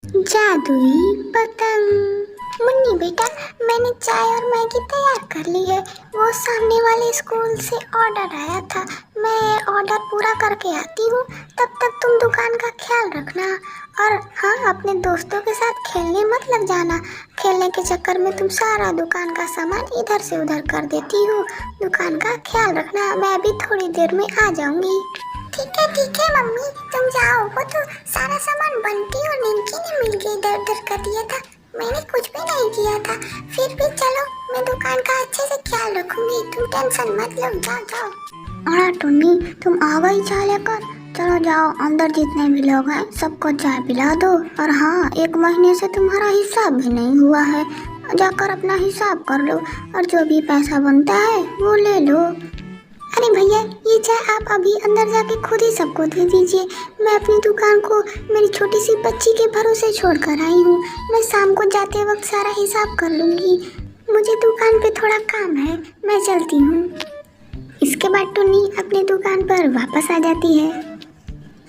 जादुई पतंग। मुन्नी बेटा, मैंने चाय और मैगी तैयार कर ली है। वो सामने वाले स्कूल से ऑर्डर आया था, मैं ऑर्डर पूरा करके आती हूँ। तब तक तुम दुकान का ख्याल रखना। और हाँ, अपने दोस्तों के साथ खेलने मत लग जाना। खेलने के चक्कर में तुम सारा दुकान का सामान इधर से उधर कर देती हो। दुकान का ख्याल रखना, मैं भी थोड़ी देर में आ जाऊंगी। ठीक है मम्मी, तुम जाओ। वो तो सारा सामान बंटी और निंकी ने मिलके इधर उधर कर दिया था, मैंने कुछ भी नहीं किया था। फिर भी चलो, मैं दुकान का अच्छे से ख्याल रखूंगी, तुम टेंशन मत लो। जाओ। अरे टुन्नी, तुम आ गई चाय लेकर। चलो जाओ, अंदर जितने भी लोग हैं सबको चाय पिला दो। और हाँ, 1 महीने से तुम्हारा हिसाब भी नहीं हुआ है, जाकर अपना हिसाब कर लो और जो भी पैसा बनता है वो ले लो। अरे भैया, ये चाय आप अभी अंदर जाके खुद ही सबको दे दीजिए। मैं अपनी दुकान को मेरी छोटी सी बच्ची के भरोसे छोड़ कर आई हूँ। मैं शाम को जाते वक्त सारा हिसाब कर लूँगी। मुझे दुकान पे थोड़ा काम है, मैं चलती हूँ। इसके बाद टुन्नी अपनी दुकान पर वापस आ जाती है।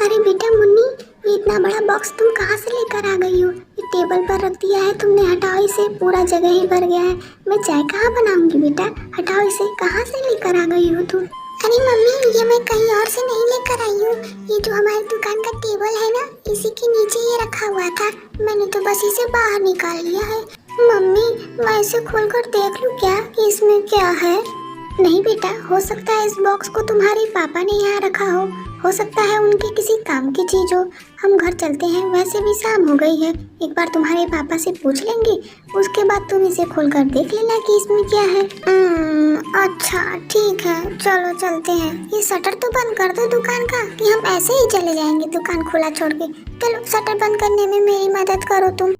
अरे बेटा मुन्नी, ये इतना बड़ा बॉक्स तुम कहाँ से लेकर आ गई हो? ये टेबल पर रख दिया है तुमने, हटाओ इसे, पूरा जगह ही भर गया है। मैं चाय कहाँ बनाऊंगी बेटा, हटाओ इसे। कहाँ से लेकर आ गई हो तुम? अरे मम्मी, ये मैं कहीं और से नहीं लेकर आई हूँ। ये जो हमारी दुकान का टेबल है ना, इसी के नीचे ये रखा हुआ था, मैंने तो बस इसे बाहर निकाल लिया है। मम्मी, मैं इसे खोलकर देख लूँ क्या कि इसमें क्या है? नहीं बेटा, हो सकता है इस बॉक्स को तुम्हारे पापा ने यहाँ रखा हो सकता है उनके किसी काम की चीज हो। हम घर चलते हैं, वैसे भी शाम हो गई है, एक बार तुम्हारे पापा से पूछ लेंगे, उसके बाद तुम इसे खोलकर देख लेना कि इसमें क्या है। अच्छा ठीक है, चलो चलते हैं। ये शटर तो बंद कर दो दुकान का, कि हम ऐसे ही चले जाएंगे दुकान खुला छोड़ के। चलो, शटर बंद करने में मेरी मदद करो तुम।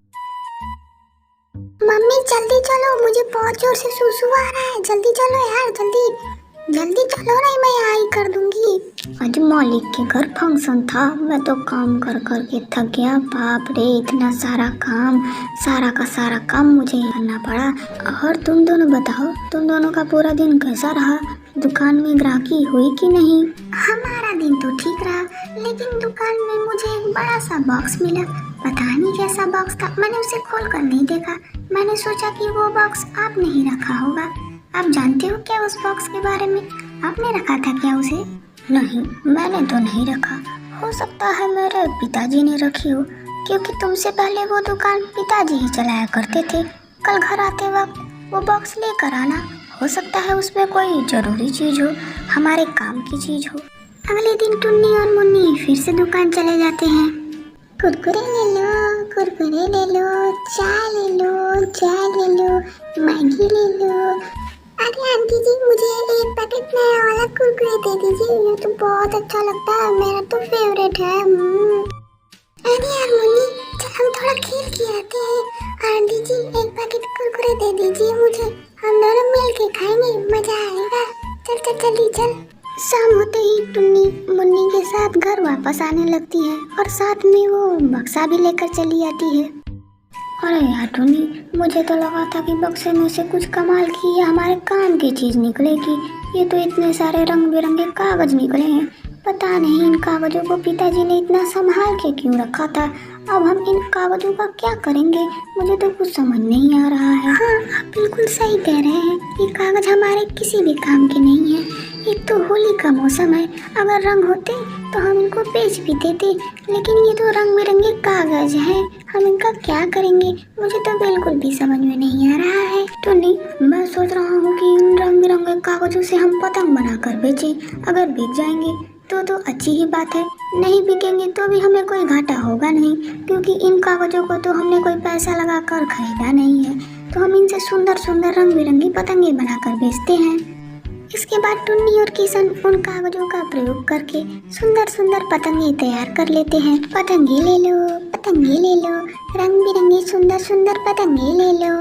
मम्मी जल्दी चलो, मुझे बहुत जोर से सुसु आ रहा है। जल्दी चलो यार, जल्दी चलो, नहीं मैं यहाँ ही कर दूंगी। आज मौलिक के घर फंक्शन था, मैं तो काम कर कर के थक गया। बाप रे, इतना सारा का सारा काम मुझे ही करना पड़ा। और तुम दोनों बताओ, तुम दोनों का पूरा दिन कैसा रहा? दुकान में ग्राहकी हुई कि नहीं? हमारा दिन तो ठीक रहा, लेकिन दुकान में मुझे एक बड़ा सा बॉक्स मिला। पता नहीं कैसा बॉक्स था, मैंने उसे खोल कर नहीं देखा। मैंने सोचा कि वो बॉक्स आपने ही रखा होगा। आप जानते हो क्या उस बॉक्स के बारे में? आपने रखा था क्या उसे? नहीं, मैंने तो नहीं रखा। हो सकता है मेरे पिताजी ने रखी हो, क्योंकि तुमसे पहले वो दुकान पिताजी ही चलाया करते थे। कल घर आते वक्त वो बॉक्स लेकर आना, हो सकता है उसमें कोई जरूरी चीज हो, हमारे काम की चीज हो। अगले दिन टुन्नी और मुन्नी फिर से दुकान चले जाते हैं। कुरकुरे ले लो, चाय ले लो, मैगी ले लो। अरे आंटी जी, मुझे एक पैकेट नया वाला कुरकुरे दे दीजिए, ये तो बहुत अच्छा लगता है, मेरा तो फेवरेट है। अरे यार मुन्नी, चल हम थोड़ा खेल के आते हैं। आंटी जी, एक पैकेट कुरकुरे दे दीजिए मुझे, हम दोनों मिल के खाएंगे, मजा आएगा। चल जल्दी चल। शाम होते ही टुन्नी मुन्नी के साथ घर वापस आने लगती है और साथ में वो बक्सा भी लेकर चली आती है। अरे यार टुन्नी, मुझे तो लगा था कि बक्से में से कुछ कमाल की या हमारे काम की चीज निकलेगी। ये तो इतने सारे रंग बिरंगे कागज निकले हैं। पता नहीं इन कागजों को पिताजी ने इतना संभाल के क्यों रखा था। अब हम इन कागजों का क्या करेंगे, मुझे तो कुछ समझ नहीं आ रहा है। हाँ, आप बिल्कुल सही कह रहे हैं, ये कागज हमारे किसी भी काम के नहीं है। एक तो होली का मौसम है, अगर रंग होते तो हम इनको बेच भी देते, लेकिन ये तो रंग बिरंगे कागज हैं, हम इनका क्या करेंगे, मुझे तो बिल्कुल भी समझ में नहीं आ रहा है। तो नहीं, मैं सोच रहा हूँ कि इन रंग बिरंगे कागजों से हम पतंग बनाकर बेचें। अगर बिक जाएंगे तो अच्छी ही बात है, नहीं बिकेंगे तो भी हमें कोई घाटा होगा नहीं, क्योंकि इन कागजों को तो हमने कोई पैसा लगाकर खरीदा नहीं है। तो हम इनसे सुंदर सुंदर रंग बिरंगी पतंगे बनाकर बेचते हैं। इसके बाद टुन्नी और किशन उन कागजों का प्रयोग करके सुंदर सुंदर पतंगे तैयार कर लेते हैं। पतंगे ले लो, रंग बिरंगी सुंदर सुंदर पतंगे ले लो।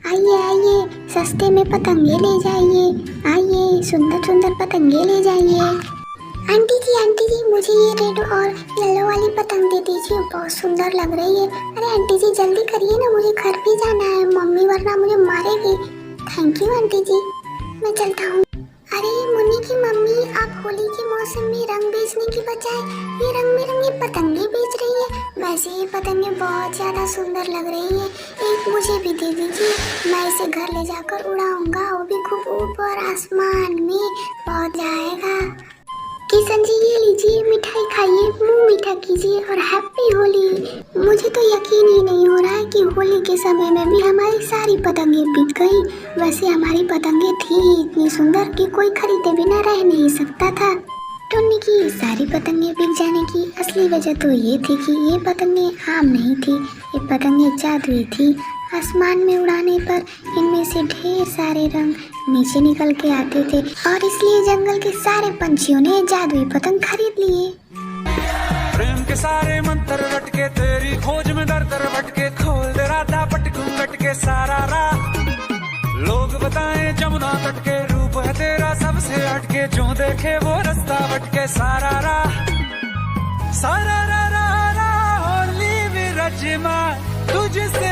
आइए सस्ते में पतंगे ले जाइए, आइए सुंदर सुंदर पतंगे ले जाइए। आंटी जी, मुझे ये रेड और येलो वाली पतंग दे दीजिए, बहुत सुंदर लग रही है। अरे आंटी जी जल्दी करिए ना, मुझे घर भी जाना है, मम्मी वरना मुझे मारेगी। थैंक यू आंटी जी, मैं चलता हूँ। अरे मुन्नी की मम्मी, आप होली के मौसम में रंग बेचने की बजाय ये रंग बिरंगी पतंगे बेच रही है। वैसे ये पतंगे बहुत ज्यादा सुंदर लग रही है, एक मुझे भी दे दीजिए, मैं इसे घर ले जाकर उड़ाऊंगा, वो भी खूब ऊपर आसमान में पहुंच जाएगा। किशन जी ये लीजिए, मिठाई खाइए, मुंह मीठा कीजिए और हैप्पी होली। मुझे तो यकीन ही नहीं हो रहा है कि होली के समय में भी हमारी सारी पतंगे बिक गई। वैसे हमारी पतंगे थी ही इतनी सुंदर कि कोई खरीदे बिना रह नहीं सकता था। टुन्नी की सारी पतंगे बिक जाने की असली वजह तो ये थी कि ये पतंगे आम नहीं थी, ये पतंगे जादुई थी। आसमान में उड़ाने पर इनमें से ढेर सारे रंग नीचे निकल के आते थे और इसलिए जंगल के सारे पंछियों ने जादुई पतंग खरीद लिए। प्रेम के सारे मंत्र रटके, तेरी खोज में दर दर भटके, खोल दे राधा पटकू कटके सारा राह। लोग बताएं जमुना तट के, रूप है तेरा सबसे हटके, जो देखे वो रास्ता भटके सारा राह। सारा रा रा रा होली में रजमा तुझसे